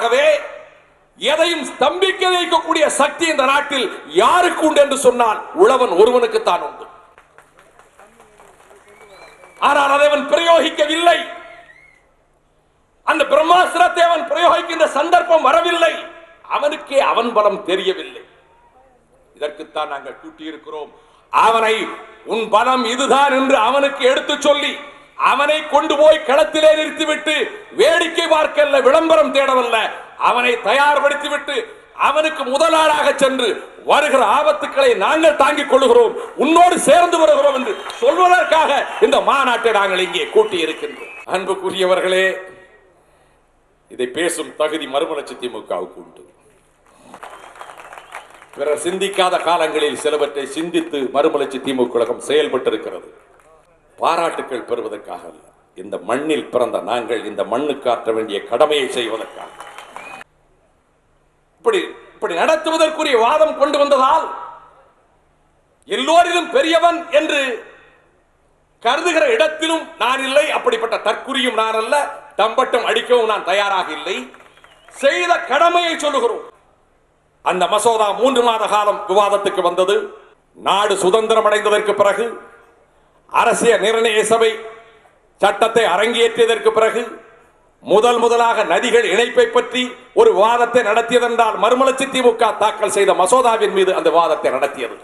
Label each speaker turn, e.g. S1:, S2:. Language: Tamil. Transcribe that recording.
S1: ஆகவே எதையும் ஸ்தம்பிக்க வைக்கக்கூடிய சக்தி இந்த நாட்டில் யாருக்கு உண்டு என்று சொன்னால் உழவன் ஒருவனுக்குத்தான் உண்டு. ஆனால் அதை அவன் பிரயோகிக்கவில்லை. அந்த பிரம்மாஸ்திரத்தை அவன் பிரயோகிக்கின்ற சந்தர்ப்பம் வரவில்லை. அவனுக்கே அவன் பலம் தெரியவில்லை. இதற்குத்தான் நாங்கள் கூட்டியிருக்கிறோம். அவனை உன் பலம் இதுதான் என்று அவனுக்கு எடுத்து சொல்லி அவனை கொண்டு போய் களத்திலே நிறுத்திவிட்டு வேடிக்கை பார்க்கல்ல, விளம்பரம் தேடவல்ல, அவனை தயார்படுத்திவிட்டு அவனுக்கு முதலாளாக சென்று வருகிற ஆபத்துக்களை நாங்கள் தாங்கிக் கொள்கிறோம், உன்னோடு சேர்ந்து வருகிறோம் என்று சொல்வதற்காக இந்த மாநாட்டை நாங்கள் இங்கே கூட்டி இருக்கின்றோம். அன்புக்குரியவர்களே, இதை பேசும் தகுதி மறுமலர்ச்சி திமுகவுக்கு உண்டு. பிறர் சிந்திக்காத காலங்களில் சிலவற்றை சிந்தித்து மறுமலர்ச்சி திமுக கழகம் செயல்பட்டிருக்கிறது. பாராட்டுக்கள் பெறுவதற்காக அல்ல, இந்த மண்ணில் பிறந்த நாங்கள் இந்த மண்ணுக்கு ஆற்ற வேண்டிய கடமையை செய்வதற்காக. இப்படி நடத்துவதற்குரிய வாதம் கொண்டு வந்ததால் எல்லோரிலும் பெரியவன் என்று கருதுகிற இடத்திலும் நான் இல்லை. அப்படிப்பட்ட தற்குறியும் நான் அல்ல, தம்பட்டம் அடிக்கவும் நான் தயாராக இல்லை. செய்த கடமையை சொல்லுகிறோம். அந்த மசோதா 3 மாத காலம் விவாதத்துக்கு வந்தது. நாடு சுதந்திரம் அடைந்ததற்கு பிறகு, அரசியல் நிர்ணய சபை சட்டத்தை அரங்கேற்றியதற்கு பிறகு முதலாக நதிகள் இணைப்பை பற்றி ஒரு விவாதத்தை நடத்தியதென்றால் மறுமலர்ச்சி திமுக தாக்கல் செய்த மசோதாவின் மீது அந்த விவாதத்தை நடத்தியது.